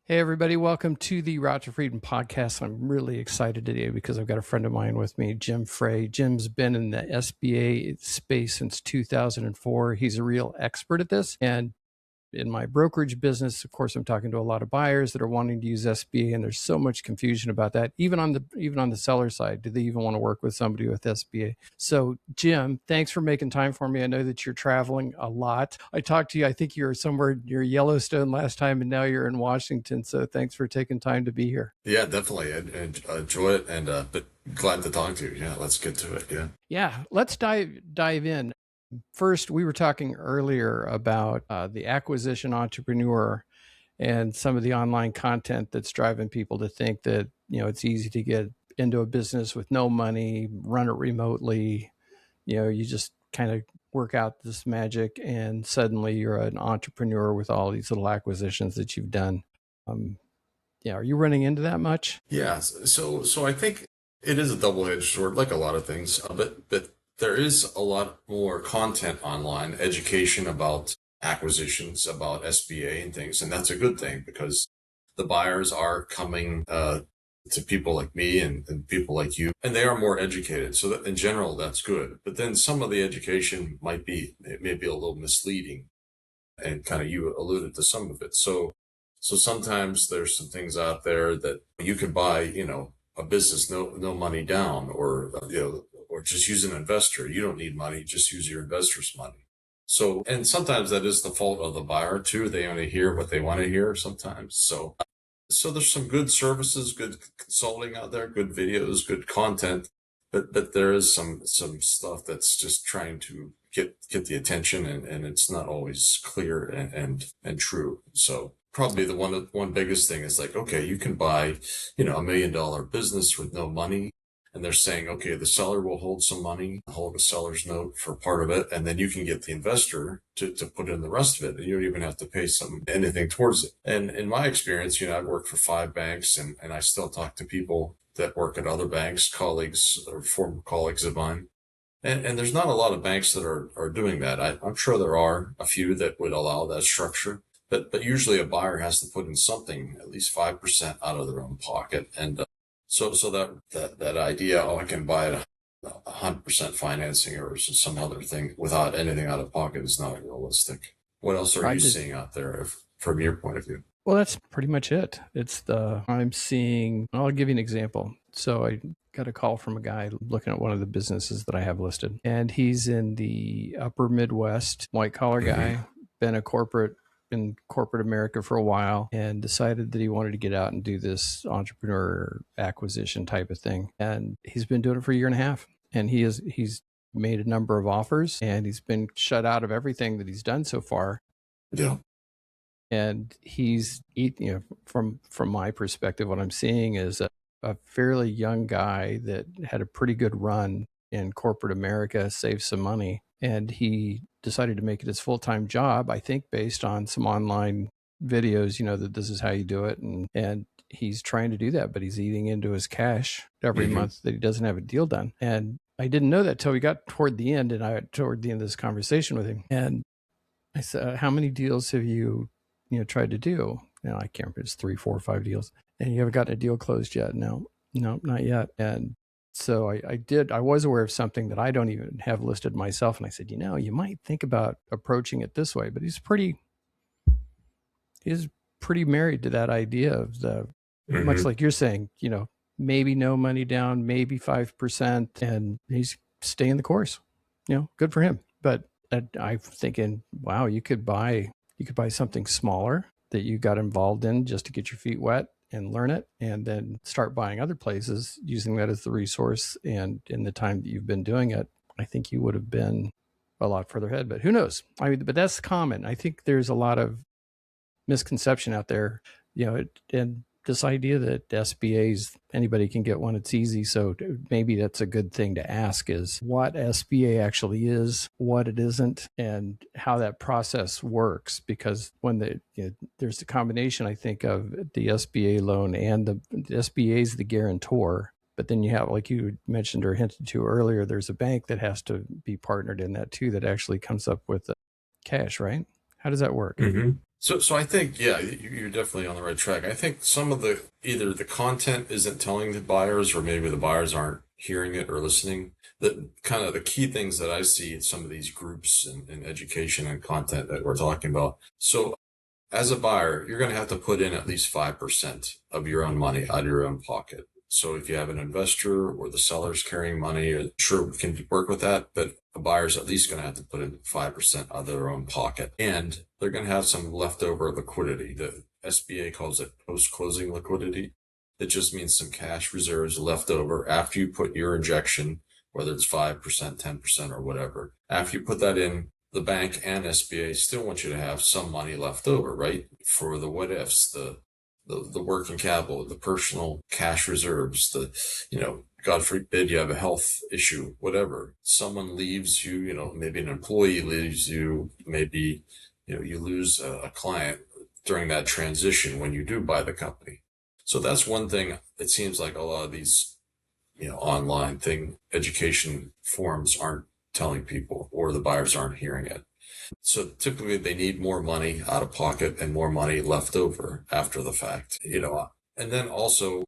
Hey, everybody. Welcome to the Route to Freedom podcast. I'm really excited today because I've got a friend of mine with me, Jim Frey. Jim's been in the SBA space since 2004. He's a real expert at this. And in my brokerage business, of course, I'm talking to a lot of buyers that are wanting to use SBA, and there's so much confusion about that. Even on the seller side, do they even want to work with somebody with SBA? So, Jim, thanks for making time for me. I know that you're traveling a lot. I talked to you. I think you were somewhere near Yellowstone last time, and now you're in Washington. So, thanks for taking time to be here. Yeah, definitely. I enjoy it, and but glad to talk to you. Yeah, let's get to it. Yeah, let's dive in. First, we were talking earlier about the acquisition entrepreneur and some of the online content that's driving people to think that, it's easy to get into a business with no money, run it remotely. You just kind of work out this magic and suddenly you're an entrepreneur with all these little acquisitions that you've done. Are you running into that much? Yeah. So I think it is a double-edged sword, like a lot of things. But there is a lot more content online, education about acquisitions, about SBA and things, and that's a good thing because the buyers are coming to people like me and people like you, and they are more educated. So that in general, that's good. But then some of the education may be a little misleading, and kind of you alluded to some of it. So sometimes there's some things out there that you can buy, a business, no money down, or, or just use an investor. You don't need money, just use your investor's money. So, and sometimes that is the fault of the buyer too. They only hear what they want to hear sometimes. So there's some good services, good consulting out there, good videos, good content, but there is some stuff that's just trying to get the attention, and it's not always clear and true. So probably the one biggest thing is like, okay, you can buy, $1 million business with no money. And they're saying, okay, the seller will hold some money, hold a seller's note for part of it, and then you can get the investor to put in the rest of it. And you don't even have to pay anything towards it. And in my experience, I've worked for 5 banks, and I still talk to people that work at other banks, colleagues or former colleagues of mine. And there's not a lot of banks that are doing that. I'm sure there are a few that would allow that structure. But usually a buyer has to put in something, at least 5% out of their own pocket. And so that idea, I can buy it 100% financing or some other thing without anything out of pocket is not realistic. What else are you seeing out there from your point of view? Well, that's pretty much it. I'm seeing, I'll give you an example. So I got a call from a guy looking at one of the businesses that I have listed, and he's in the upper Midwest, white collar guy, been in corporate America for a while, and decided that he wanted to get out and do this entrepreneur acquisition type of thing. And he's been doing it for a year and a half, and he's made a number of offers, and he's been shut out of everything that he's done so far. Yeah. And he's, from my perspective, what I'm seeing is a fairly young guy that had a pretty good run in corporate America, saved some money, and he decided to make it his full-time job, I think based on some online videos, that this is how you do it. And he's trying to do that, but he's eating into his cash every month that he doesn't have a deal done. And I didn't know that till we got toward the end of this conversation with him. And I said, how many deals have you tried to do? I can't remember, it's 3, 4, 5 deals. And you haven't gotten a deal closed yet? No, not yet. And so I was aware of something that I don't even have listed myself. And I said, you might think about approaching it this way, but he's pretty married to that idea of much like you're saying, maybe no money down, maybe 5%, and he's staying the course, good for him. But I'm thinking, wow, you could buy something smaller that you got involved in just to get your feet wet and learn it, and then start buying other places using that as the resource. And in the time that you've been doing it, I think you would have been a lot further ahead, but who knows? But that's common. I think there's a lot of misconception out there, and this idea that SBA's, anybody can get one, it's easy. So maybe that's a good thing to ask, is what SBA actually is, what it isn't, and how that process works. Because when there's a combination, I think, of the SBA loan, and the SBA is the guarantor. But then you have, like you mentioned or hinted to earlier, there's a bank that has to be partnered in that too, that actually comes up with the cash, right? How does that work? So I think, yeah, you're definitely on the right track. I think some of either the content isn't telling the buyers, or maybe the buyers aren't hearing it or listening. The kind of the key things that I see in some of these groups and education and content that we're talking about. So as a buyer, you're going to have to put in at least 5% of your own money out of your own pocket. So if you have an investor or the seller's carrying money, sure, we can work with that, but a buyer's at least going to have to put in 5% out of their own pocket. And they're going to have some leftover liquidity. The SBA calls it post-closing liquidity. It just means some cash reserves left over after you put your injection, whether it's 5%, 10%, or whatever. After you put that in, the bank and SBA still want you to have some money left over, right? For the what ifs, the working capital, the personal cash reserves, God forbid you have a health issue, whatever. Someone leaves you, maybe an employee leaves you, maybe, you lose a client during that transition when you do buy the company. So that's one thing. It seems like a lot of these, online education forums aren't telling people, or the buyers aren't hearing it. So typically they need more money out of pocket and more money left over after the fact, and then also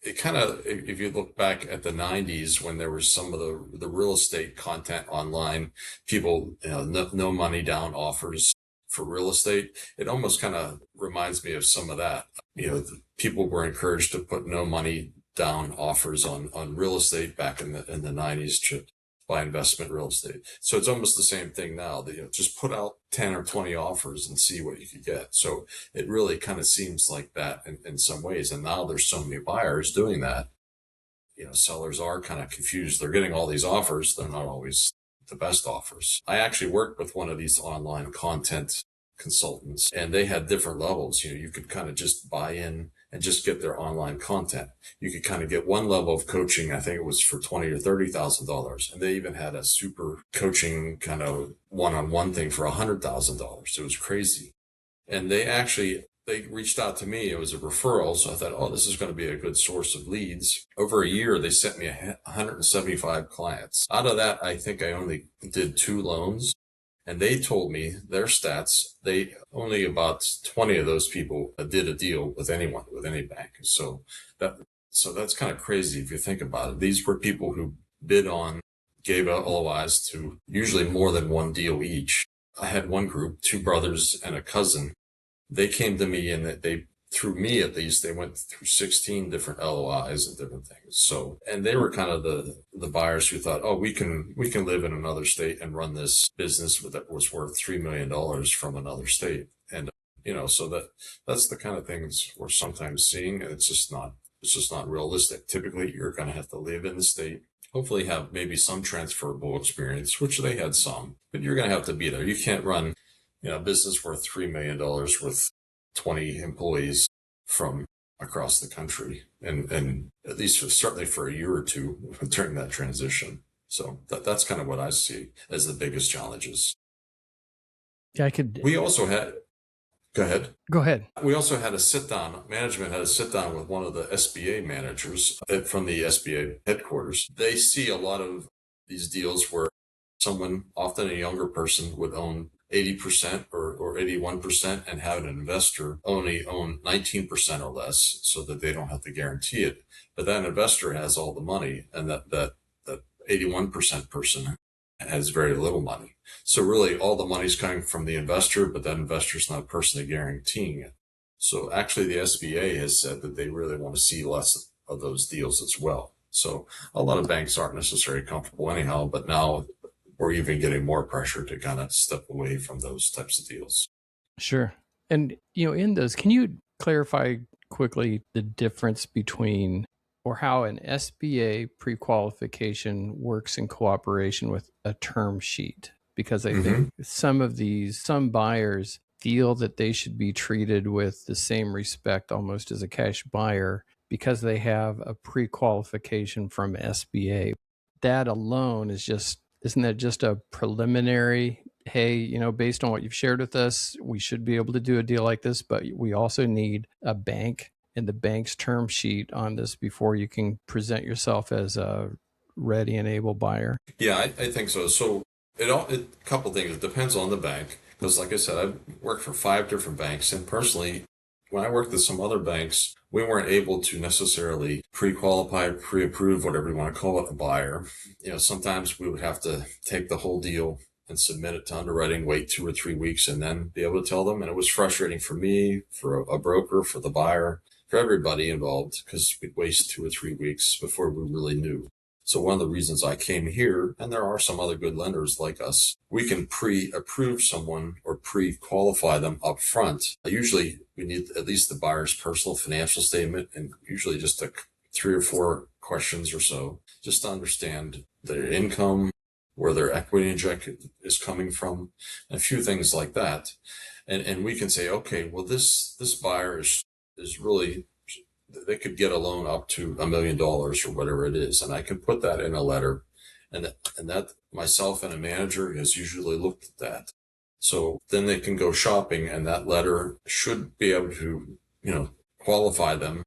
it kind of, if you look back at the 90s when there was some of the real estate content online, people, no money down offers for real estate, it almost kind of reminds me of some of that. People were encouraged to put no money down offers on real estate back in the 90s to buy investment real estate. So it's almost the same thing now that, just put out 10 or 20 offers and see what you could get. So it really kind of seems like that in some ways. And now there's so many buyers doing that. Sellers are kind of confused. They're getting all these offers. They're not always the best offers. I actually worked with one of these online content consultants, and they had different levels. You could kind of just buy in and just get their online content. You could kind of get one level of coaching. I think it was for $20,000 or $30,000. And they even had a super coaching kind of one-on-one thing for $100,000. It was crazy. And they reached out to me. It was a referral. So I thought, oh, this is going to be a good source of leads. Over a year, they sent me 175 clients. Out of that, I think I only did 2 loans. And they told me their stats, only about 20 of those people did a deal with anyone, with any bank. So that's kind of crazy if you think about it. These were people who gave out LOIs to usually more than one deal each. I had one group, 2 brothers and a cousin. They came to me, and through me at least, they went through 16 different LOIs and different things. So, and they were kind of the buyers who thought, oh, we can live in another state and run this business that was worth $3 million from another state. And, so that's the kind of things we're sometimes seeing. And it's just not realistic. Typically, you're going to have to live in the state, hopefully have maybe some transferable experience, which they had some, but you're going to have to be there. You can't run, a business worth $3 million with 20 employees from across the country, and at least certainly for a year or two during that transition. So that's kind of what I see as the biggest challenges. Yeah, we also had, go ahead. We also had management had a sit down with one of the SBA managers from the SBA headquarters. They see a lot of these deals where someone, often a younger person, would own 80% or 81% and have an investor only own 19% or less, so that they don't have to guarantee it. But that investor has all the money, and that 81% person has very little money. So really all the money's coming from the investor, but that investor's not personally guaranteeing it. So actually the SBA has said that they really want to see less of those deals as well. So a lot of banks aren't necessarily comfortable anyhow, but now we're even getting more pressure to kind of step away from those types of deals. Sure. And, in those, can you clarify quickly the difference between, or how an SBA pre-qualification works in cooperation with a term sheet? Because I think some buyers feel that they should be treated with the same respect almost as a cash buyer because they have a pre-qualification from SBA. That alone isn't that just a preliminary, hey, based on what you've shared with us, we should be able to do a deal like this, but we also need a bank and the bank's term sheet on this before you can present yourself as a ready and able buyer? Yeah, I think so. So a couple things. It depends on the bank. Because like I said, I've worked for 5 different banks, and personally, when I worked with some other banks, we weren't able to necessarily pre-qualify, pre-approve, whatever you want to call it, a buyer. Sometimes we would have to take the whole deal and submit it to underwriting, wait 2 or 3 weeks, and then be able to tell them. And it was frustrating for me, for a broker, for the buyer, for everybody involved, because we'd waste 2 or 3 weeks before we really knew. So one of the reasons I came here, and there are some other good lenders like us, we can pre-approve someone or pre-qualify them up front. Usually we need at least the buyer's personal financial statement, and usually just 3 or 4 questions or so, just to understand their income, where their equity injection is coming from, and a few things like that. And we can say, okay, well, this buyer is really, they could get a loan up to $1 million or whatever it is. And I can put that in a letter, and that myself and a manager has usually looked at that. So then they can go shopping, and that letter should be able to, qualify them.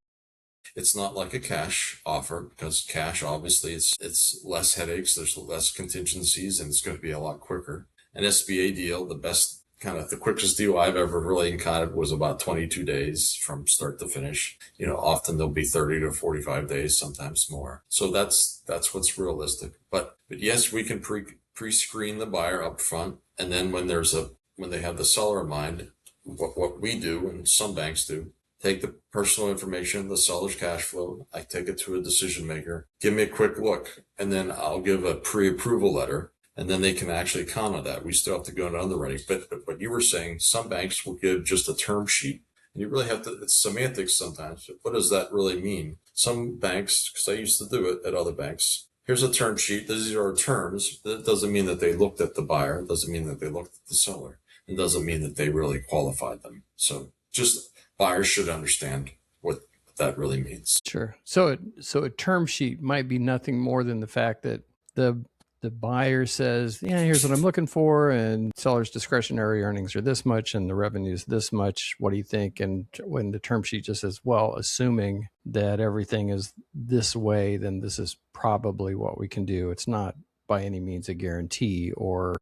It's not like a cash offer, because cash, obviously, it's less headaches, there's less contingencies, and it's going to be a lot quicker. An SBA deal, the quickest deal I've ever really encountered was about 22 days from start to finish. Often they'll be 30 to 45 days, sometimes more. So that's what's realistic. But yes, we can pre-screen the buyer up front. And then when they have the seller in mind, what we do, and some banks do, take the personal information, the seller's cash flow, I take it to a decision maker, give me a quick look, and then I'll give a pre-approval letter. And then they can actually count on that. We still have to go into underwriting. But what you were saying, some banks will give just a term sheet. And you really have to, it's semantics sometimes. What does that really mean? Some banks, because I used to do it at other banks, here's a term sheet. These are our terms. That doesn't mean that they looked at the buyer. It doesn't mean that they looked at the seller. It doesn't mean that they really qualified them. So just buyers should understand what that really means. Sure. So a term sheet might be nothing more than the fact that the buyer says, yeah, here's what I'm looking for, and seller's discretionary earnings are this much and the revenue is this much. What do you think? And when the term sheet just says, well, assuming that everything is this way, then this is probably what we can do. It's not by any means a guarantee, or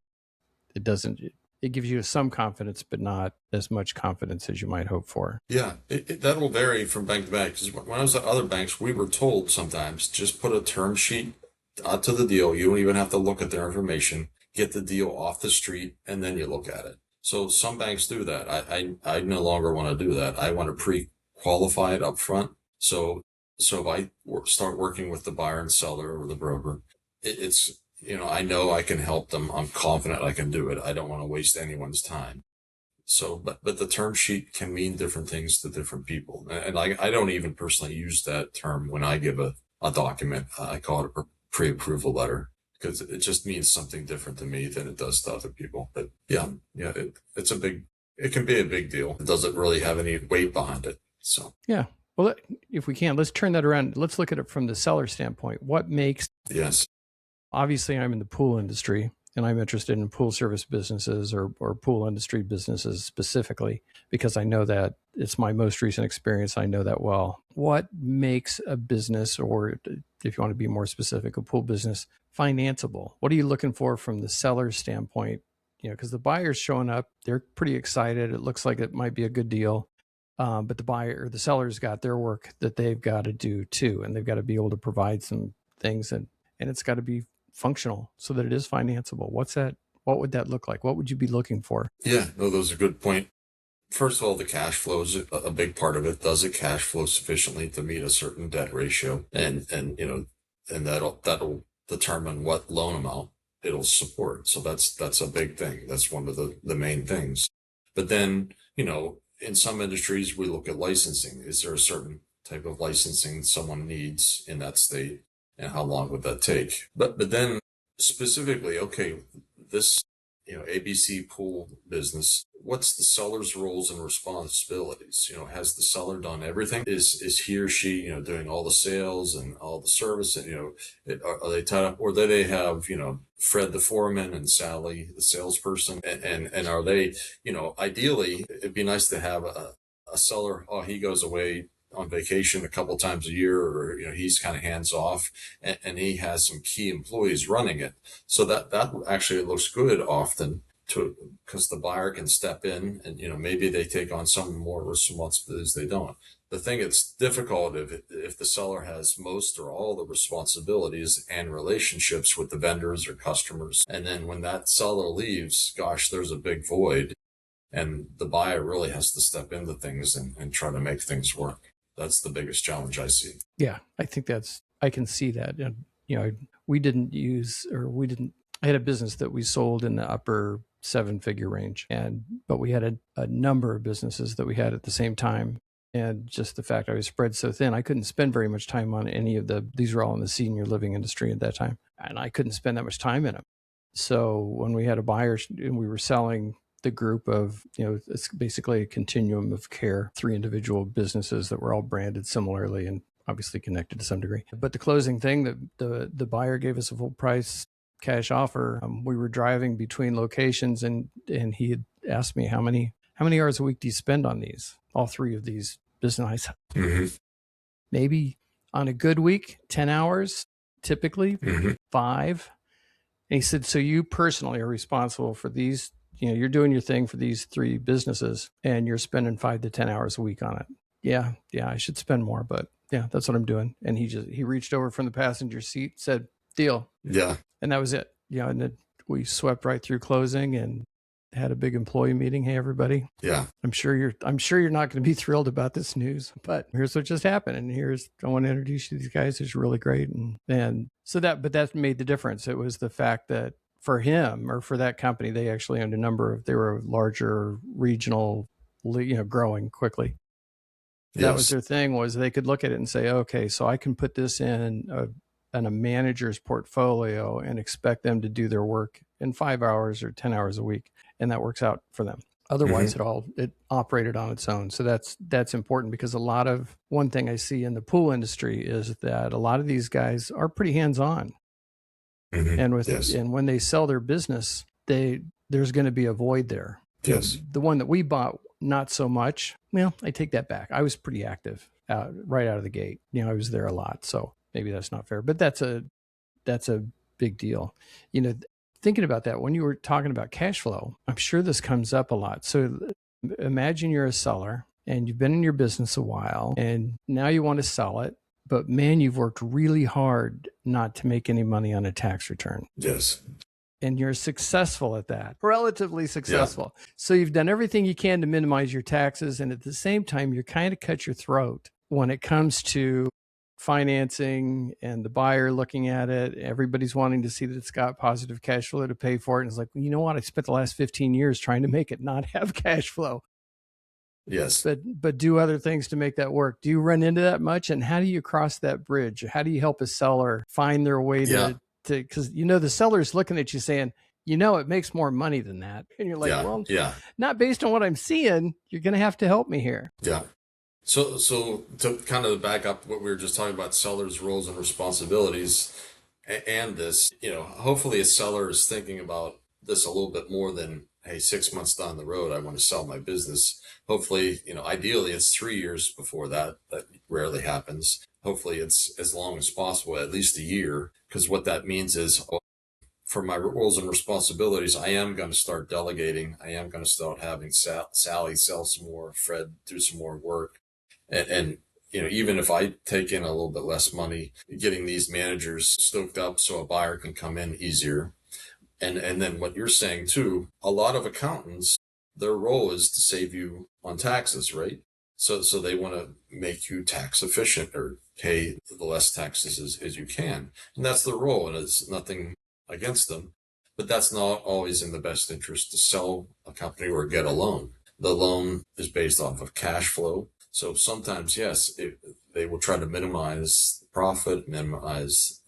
it gives you some confidence, but not as much confidence as you might hope for. Yeah, that will vary from bank to bank. Because when I was at other banks, we were told sometimes just put a term sheet to the deal. You don't even have to look at their information. Get the deal off the street, and then you look at it. So some banks do that. I no longer want to do that. I want to pre-qualify it up front. So if I start working with the buyer and seller or the broker, it's I know I can help them. I'm confident I can do it. I don't want to waste anyone's time. So, but the term sheet can mean different things to different people. And I don't even personally use that term when I give a document. I call it a pre-approval letter, because it just means something different to me than it does to other people. But yeah, it can be a big deal. It doesn't really have any weight behind it. So yeah. Well, if we can, let's turn that around. Let's look at it from the seller standpoint. What makes... Yes. Obviously, I'm in the pool industry, and I'm interested in pool service businesses or pool industry businesses specifically, because I know that it's my most recent experience. I know that well. What makes a business, or if you want to be more specific, a pool business, financeable? What are you looking for from the seller's standpoint? Because the buyer's showing up, they're pretty excited. It looks like it might be a good deal. But the buyer or the seller's got their work that they've got to do too. And they've got to be able to provide some things, and it's got to be functional so that it is financeable. What's that? What would that look like? What would you be looking for? Yeah, no, those are a good point. First of all, the cash flow is a big part of it. Does it cash flow sufficiently to meet a certain debt ratio? And that'll determine what loan amount it'll support. So that's a big thing. That's one of the main things. But then, in some industries, we look at licensing. Is there a certain type of licensing someone needs in that state? And how long would that take? But then specifically, okay, this, ABC pool business, what's the seller's roles and responsibilities? Has the seller done everything? Is he or she, doing all the sales and all the service? And, are they tied up, or do they have, Fred the foreman and Sally the salesperson? And are they, ideally, it'd be nice to have a seller, he goes away on vacation a couple times a year, or he's kind of hands off, and he has some key employees running it, so that actually looks good often. because the buyer can step in and, maybe they take on some more responsibilities they don't. The thing it's difficult if the seller has most or all the responsibilities and relationships with the vendors or customers. And then when that seller leaves, gosh, there's a big void. And the buyer really has to step into things and try to make things work. That's the biggest challenge I see. Yeah, I can see that. And, I had a business that we sold in the upper 7-figure range. But we had a number of businesses that we had at the same time. And just the fact I was spread so thin, I couldn't spend very much time on any of these were all in the senior living industry at that time. And I couldn't spend that much time in them. So when we had a buyer and we were selling the group of, it's basically a continuum of care, 3 individual businesses that were all branded similarly and obviously connected to some degree. But the closing thing, that the buyer gave us a full price cash offer. We were driving between locations and he had asked me, how many hours a week do you spend on these? All 3 of these businesses. Mm-hmm. Maybe on a good week, 10 hours, typically 5. And he said, so you personally are responsible for these, you're doing your thing for these 3 businesses and you're spending 5 to 10 hours a week on it. Yeah, I should spend more, but yeah, that's what I'm doing. And he reached over from the passenger seat, said, deal. Yeah. And that was it. And then we swept right through closing and had a big employee meeting. Hey, everybody. Yeah. I'm sure you're not going to be thrilled about this news, but here's what just happened. And I want to introduce you to these guys. It's really great. And so that made the difference. It was the fact that for him or for that company, they actually owned they were a larger regional, growing quickly. Yes. That was their thing, was they could look at it and say, okay, so I can put this in a manager's portfolio and expect them to do their work in 5 hours or 10 hours a week. And that works out for them. Otherwise, it operated on its own. So that's important, because one thing I see in the pool industry is that a lot of these guys are pretty hands-on. Mm-hmm. And when they sell their business, there's going to be a void there. Yes. The one that we bought, not so much. Well, I take that back. I was pretty active right out of the gate. I was there a lot. So maybe that's not fair, but that's a big deal. Thinking about that, when you were talking about cash flow, I'm sure this comes up a lot. So imagine you're a seller and you've been in your business a while and now you want to sell it, but man, you've worked really hard not to make any money on a tax return. Yes. And you're successful at that, relatively successful. Yeah. So you've done everything you can to minimize your taxes. And at the same time, you're kind of cut your throat when it comes to financing and the buyer looking at it. Everybody's wanting to see that it's got positive cash flow to pay for it. And it's like, well, you know what? I spent the last 15 years trying to make it not have cash flow. Yes. But do other things to make that work. Do you run into that much? And how do you cross that bridge? How do you help a seller find their way to, because the seller's looking at you saying, it makes more money than that. And you're like, not based on what I'm seeing, you're going to have to help me here. Yeah. So to kind of back up what we were just talking about, sellers' roles and responsibilities and this, hopefully a seller is thinking about this a little bit more than, hey, 6 months down the road, I want to sell my business. Hopefully, ideally it's 3 years before that. That rarely happens. Hopefully it's as long as possible, at least a year, because what that means is, for my roles and responsibilities, I am going to start delegating. I am going to start having Sally sell some more, Fred do some more work. And even if I take in a little bit less money, getting these managers stoked up so a buyer can come in easier. And then what you're saying too, a lot of accountants, their role is to save you on taxes, right? So they want to make you tax efficient or pay the less taxes as you can. And that's their role, and it's nothing against them. But that's not always in the best interest to sell a company or get a loan. The loan is based off of cash flow. So sometimes, yes, they will try to minimize the profit, minimize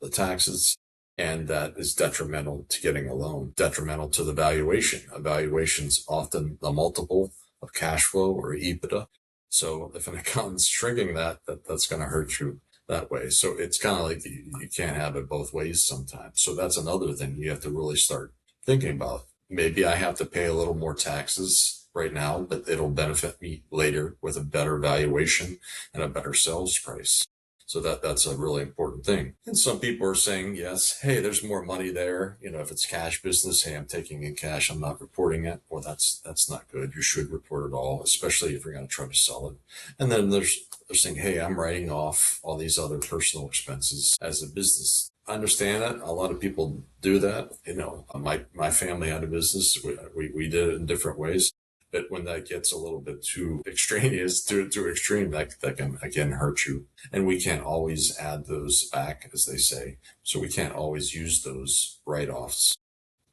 the taxes, and that is detrimental to getting a loan, detrimental to the valuation. A valuation's often a multiple of cash flow or EBITDA. So if an accountant's shrinking that's going to hurt you that way. So it's kind of like you can't have it both ways sometimes. So that's another thing you have to really start thinking about. Maybe I have to pay a little more taxes right now, but it'll benefit me later with a better valuation and a better sales price. So that's a really important thing. And some people are saying, yes, hey, there's more money there. If it's cash business, hey, I'm taking in cash, I'm not reporting it. Well, that's not good. You should report it all, especially if you're going to try to sell it. And then they're saying, hey, I'm writing off all these other personal expenses as a business. I understand it. A lot of people do that. My family had a business. We did it in different ways. But when that gets a little bit too extraneous, too extreme, that can again hurt you. And we can't always add those back, as they say. So we can't always use those write-offs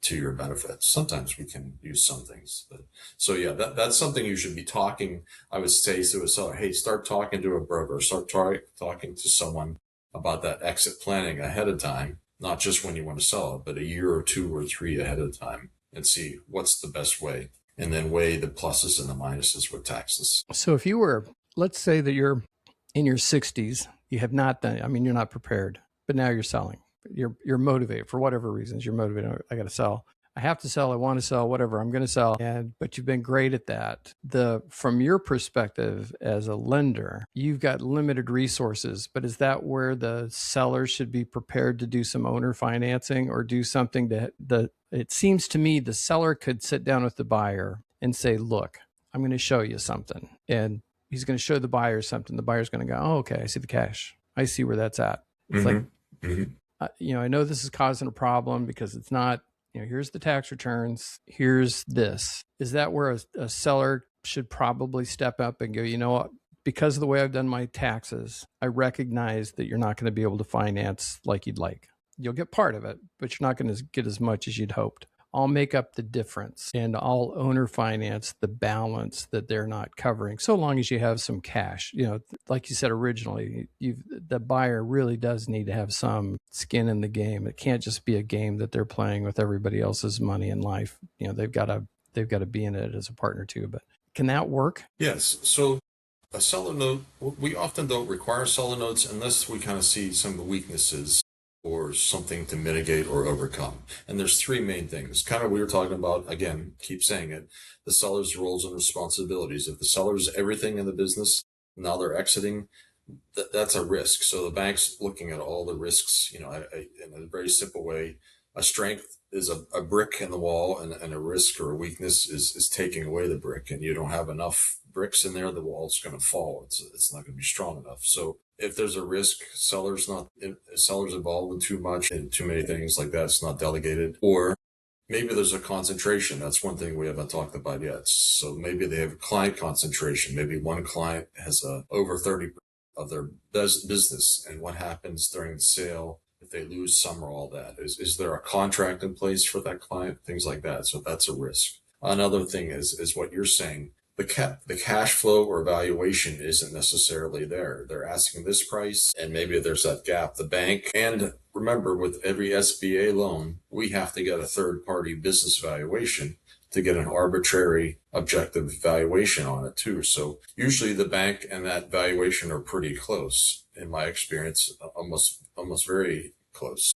to your benefit. Sometimes we can use some things. But so yeah, that's something you should be talking. I would say to a seller, hey, start talking to a broker, start talking to someone about that exit planning ahead of time, not just when you want to sell it, but a year or 2 or 3 ahead of time, and see what's the best way. And then weigh the pluses and the minuses with taxes. So if you were, let's say that you're in your 60s, you have not done, you're not prepared, but now you're selling. You're motivated for whatever reasons. You're motivated. I got to sell. I have to sell. I want to sell. Whatever. I'm going to sell. But you've been great at that. From your perspective as a lender, you've got limited resources. But is that where the seller should be prepared to do some owner financing or do something it seems to me the seller could sit down with the buyer and say, look, I'm going to show you something. And he's going to show the buyer something. The buyer's going to go, oh, okay, I see the cash. I see where that's at. It's like, I know this is causing a problem because it's not, here's the tax returns, here's this. Is that where a seller should probably step up and go, you know what, because of the way I've done my taxes, I recognize that you're not going to be able to finance like you'd like. You'll get part of it, but you're not going to get as much as you'd hoped. I'll make up the difference and I'll owner finance the balance that they're not covering, so long as you have some cash. Like you said originally, the buyer really does need to have some skin in the game. It can't just be a game that they're playing with everybody else's money in life. They've got to be in it as a partner too. But can that work? Yes. So a seller note, we often don't require seller notes unless we kind of see some of the weaknesses or something to mitigate or overcome. And there's 3 main things. Kind of we were talking about, again, keep saying it, the seller's roles and responsibilities. If the seller's everything in the business, now they're exiting, that's a risk. So the bank's looking at all the risks, in a very simple way. A strength is a brick in the wall, and a risk or a weakness is taking away the brick, and you don't have enough bricks in there, the wall's going to fall. It's not going to be strong enough. So if there's a risk, seller's involved in too much and too many things like that, it's not delegated. Or maybe there's a concentration. That's one thing we haven't talked about yet. So maybe they have a client concentration. Maybe one client has over 30% of their business. And what happens during the sale if they lose some or all that? Is there a contract in place for that client? Things like that. So that's a risk. Another thing is what you're saying. The cash flow or valuation isn't necessarily there. They're asking this price, and maybe there's that gap. The bank, and remember, with every SBA loan, we have to get a third-party business valuation to get an arbitrary objective valuation on it too. So usually the bank and that valuation are pretty close. In my experience, almost very close.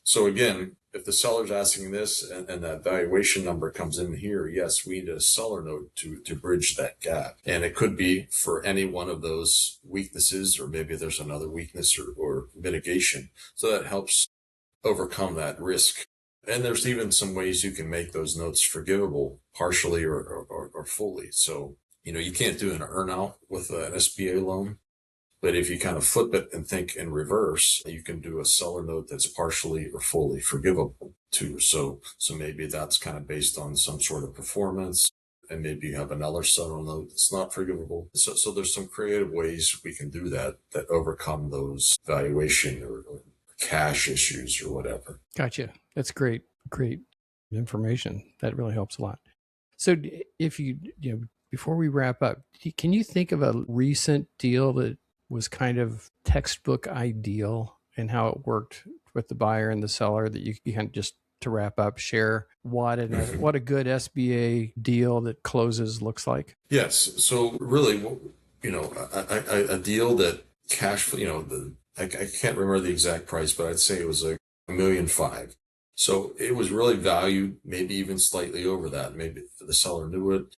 So again, if the seller's asking this and that valuation number comes in here, yes, we need a seller note to bridge that gap. And it could be for any one of those weaknesses, or maybe there's another weakness or mitigation. So that helps overcome that risk. And there's even some ways you can make those notes forgivable partially or fully. So, you can't do an earn-out with an SBA loan. But if you kind of flip it and think in reverse, you can do a seller note that's partially or fully forgivable too. So maybe that's kind of based on some sort of performance, and maybe you have another seller note that's not forgivable. So there's some creative ways we can do that overcome those valuation or cash issues or whatever. Gotcha. That's great information. That really helps a lot. So if before we wrap up, can you think of a recent deal that was kind of textbook ideal and how it worked with the buyer and the seller that you can just, to wrap up, share what a good SBA deal that closes looks like? Yes. So really, a deal that cash, I can't remember the exact price, but I'd say it was like $1.5 million. So it was really valued, maybe even slightly over that. Maybe the seller knew it,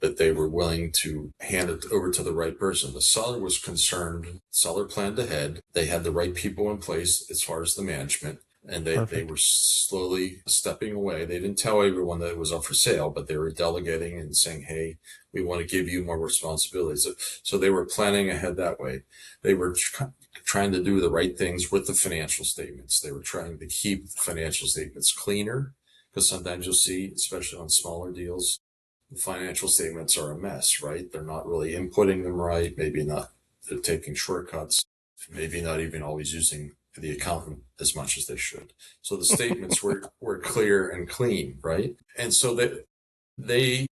but they were willing to hand it over to the right person. The seller was concerned. Seller planned ahead. They had the right people in place as far as the management, and they were slowly stepping away. They didn't tell everyone that it was up for sale, but they were delegating and saying, hey, we want to give you more responsibilities. So they were planning ahead that way. They were trying to do the right things with the financial statements. They were trying to keep the financial statements cleaner, because sometimes you'll see, especially on smaller deals, the financial statements are a mess, right? They're not really inputting them right. Maybe not. They're taking shortcuts. Maybe not even always using the accountant as much as they should. So the statements were clear and clean, right? And so they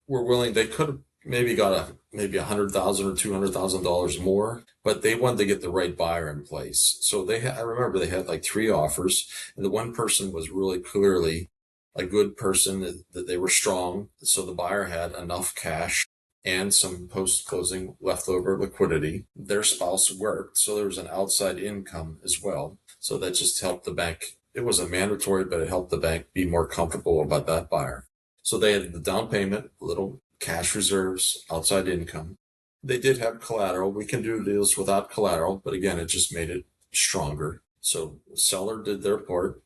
were willing. They could have maybe got maybe $100,000 or $200,000 more, but they wanted to get the right buyer in place. So I remember they had like 3 offers, and the one person was really clearly a good person, that they were strong. So the buyer had enough cash and some post-closing leftover liquidity. Their spouse worked, so there was an outside income as well. So that just helped the bank. It wasn't mandatory, but it helped the bank be more comfortable about that buyer. So they had the down payment, little cash reserves, outside income. They did have collateral. We can do deals without collateral, but again, it just made it stronger. So the seller did their part,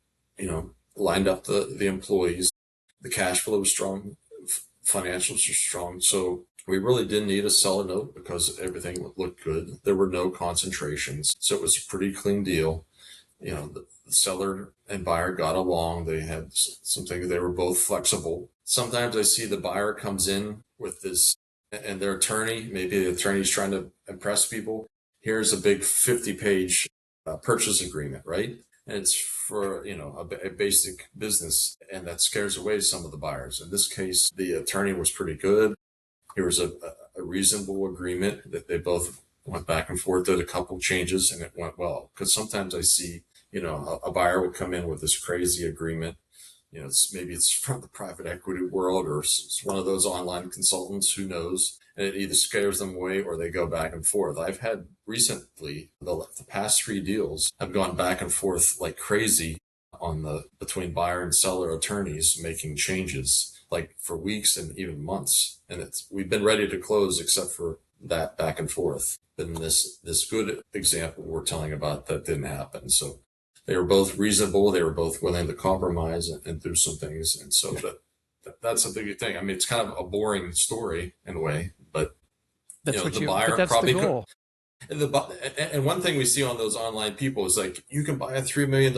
lined up the employees. The cash flow was strong. Financials are strong. So we really didn't need a seller note because everything looked good. There were no concentrations. So it was a pretty clean deal. The seller and buyer got along. They had something, they were both flexible. Sometimes I see the buyer comes in with this, and their attorney, maybe the attorney's trying to impress people. Here's a big 50-page purchase agreement, right? And it's for, a basic business, and that scares away some of the buyers. In this case, the attorney was pretty good. Here was a reasonable agreement that they both went back and forth, did a couple changes, and it went well. Because sometimes I see, a buyer will come in with this crazy agreement. Maybe it's from the private equity world, or it's one of those online consultants, who knows? And it either scares them away or they go back and forth. I've had recently, the past 3 deals have gone back and forth like crazy between buyer and seller attorneys making changes, like for weeks and even months. And we've been ready to close except for that back and forth. But in this good example we're telling about, that didn't happen. So they were both reasonable. They were both willing to compromise and do some things. And so that's a big thing. I mean, it's kind of a boring story in a way, but that's the buyer that's probably the goal. And one thing we see on those online people is like, you can buy a $3 million,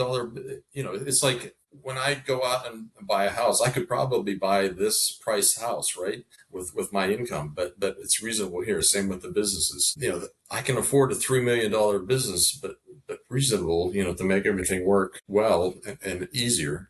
it's like when I go out and buy a house, I could probably buy this price house, right? With my income, but it's reasonable here. Same with the businesses. I can afford a $3 million business, but reasonable, to make everything work well and easier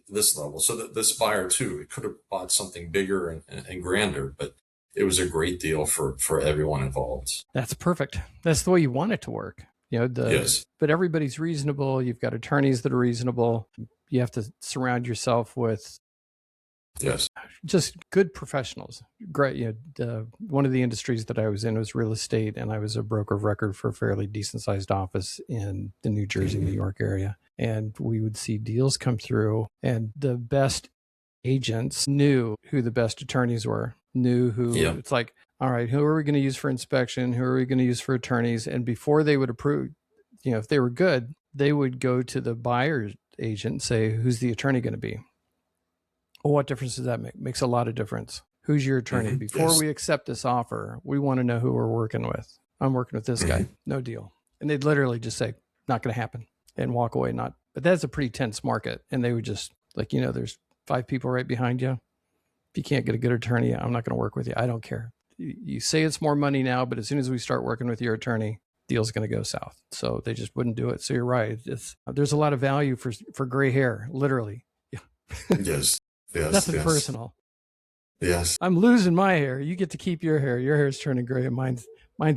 this level. So that this buyer too, it could have bought something bigger and grander, but it was a great deal for everyone involved. That's perfect. That's the way you want it to work. Yes. But everybody's reasonable. You've got attorneys that are reasonable. You have to surround yourself with just good professionals. Great. One of the industries that I was in was real estate, and I was a broker of record for a fairly decent sized office in the New Jersey, New York area. And we would see deals come through, and the best agents knew who the best attorneys were, knew who. It's like, all right, who are we going to use for inspection? Who are we going to use for attorneys? And before they would approve, if they were good, they would go to the buyer's agent and say, who's the attorney going to be? Well, what difference does that make? Makes a lot of difference. Who's your attorney? Before we accept this offer, we want to know who we're working with. I'm working with this guy. No deal. And they'd literally just say, not going to happen, and walk away. But that's a pretty tense market. And they would just there's 5 people right behind you. If you can't get a good attorney, I'm not going to work with you. I don't care. You say it's more money now, but as soon as we start working with your attorney, deal's going to go south. So they just wouldn't do it. So you're right. There's a lot of value for gray hair, literally. Yes. Nothing personal. Yes. I'm losing my hair. You get to keep your hair. Your hair's turning gray. Mine's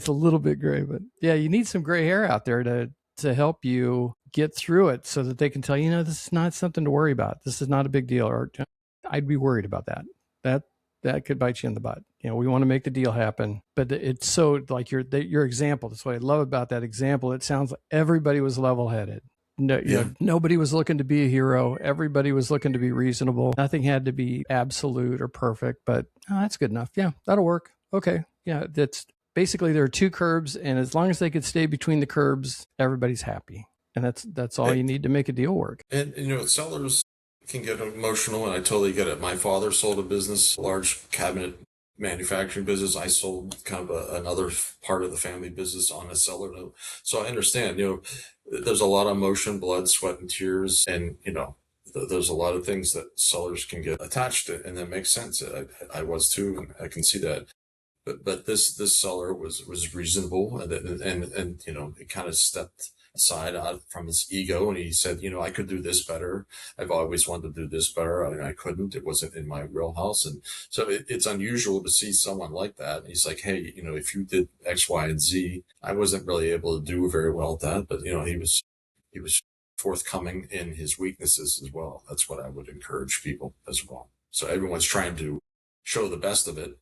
a little bit gray, but yeah, you need some gray hair out there to help you get through it, so that they can tell you, this is not something to worry about. This is not a big deal. Or I'd be worried about that. That could bite you in the butt. We want to make the deal happen, but it's so like your example. That's what I love about that example. It sounds like everybody was level-headed. No, Yeah. nobody was looking to be a hero. Everybody was looking to be reasonable. Nothing had to be absolute or perfect, but that's good enough. Yeah, that'll work. Okay. Yeah, that's basically there are two curbs, and as long as they could stay between the curbs, everybody's happy. And that's all you need to make a deal work. And sellers can get emotional, and I totally get it. My father sold a business, a large cabinet manufacturing business. I sold kind of another part of the family business on a seller note. So I understand, there's a lot of emotion, blood, sweat, and tears. And, there's a lot of things that sellers can get attached to, and that makes sense. I was too, and I can see that. But this seller was reasonable, and it kind of stepped aside from his ego, and he said, I could do this better. I've always wanted to do this better, and I couldn't. It wasn't in my wheelhouse, and so it's unusual to see someone like that. And he's like, hey, if you did X, Y, and Z, I wasn't really able to do very well at that, but he was forthcoming in his weaknesses as well. That's what I would encourage people as well. So everyone's trying to show the best of it,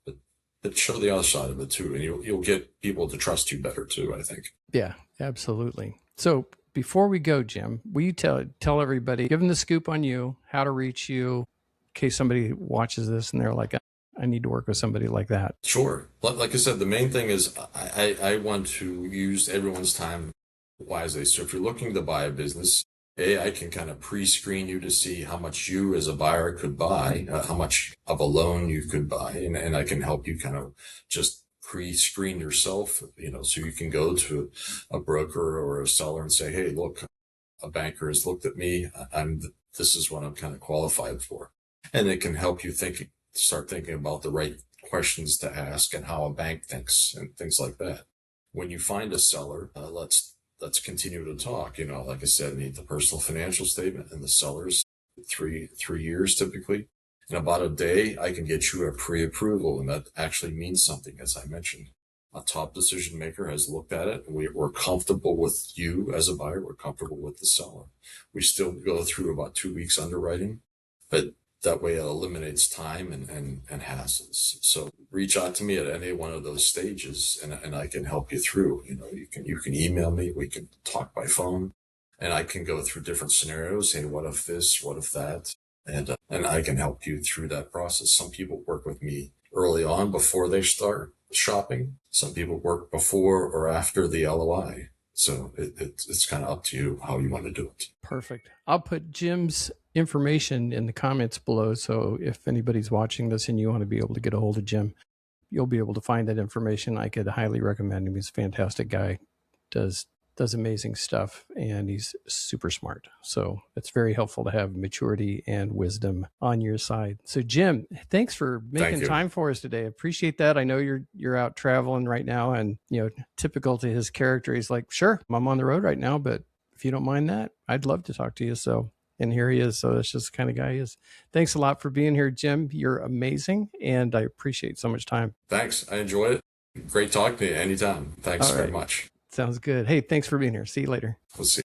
but show the other side of it too, and you'll get people to trust you better too, I think. Yeah, absolutely. So before we go, Jim, will you tell everybody, give them the scoop on you, how to reach you, in case somebody watches this and they're like, I need to work with somebody like that? Sure. Like I said, the main thing is I want to use everyone's time wisely. So if you're looking to buy a business, I can kind of pre-screen you to see how much you as a buyer could buy, how much of a loan you could buy, and I can help you kind of just pre-screen yourself, so you can go to a broker or a seller and say, hey, look, a banker has looked at me. This is what I'm kind of qualified for. And it can help you start thinking about the right questions to ask and how a bank thinks and things like that. When you find a seller, let's continue to talk. Like I said, need the personal financial statement, and the seller's three years typically. In about a day, I can get you a pre-approval, and that actually means something. As I mentioned, a top decision maker has looked at it, and we're comfortable with you as a buyer. We're comfortable with the seller. We still go through about 2 weeks underwriting, but that way it eliminates time and hassles. So reach out to me at any one of those stages, and I can help you through. You can email me, we can talk by phone, and I can go through different scenarios. Hey, what if this, what if that? And I can help you through that process. Some people work with me early on before they start shopping. Some people work before or after the LOI. So it's kind of up to you how you want to do it. Perfect. I'll put Jim's information in the comments below. So if anybody's watching this and you want to be able to get a hold of Jim, you'll be able to find that information. I could highly recommend him. He's a fantastic guy, does amazing stuff, and he's super smart. So it's very helpful to have maturity and wisdom on your side. So Jim, thanks for making time for us today. I appreciate that. I know you're out traveling right now, and typical to his character, he's like, sure, I'm on the road right now, but if you don't mind that, I'd love to talk to you. So, and here he is. So that's just the kind of guy he is. Thanks a lot for being here, Jim. You're amazing, and I appreciate so much time. Thanks. I enjoyed it. Great talking to you anytime. Thanks very much. Sounds good. Hey, thanks for being here. See you later. We'll see.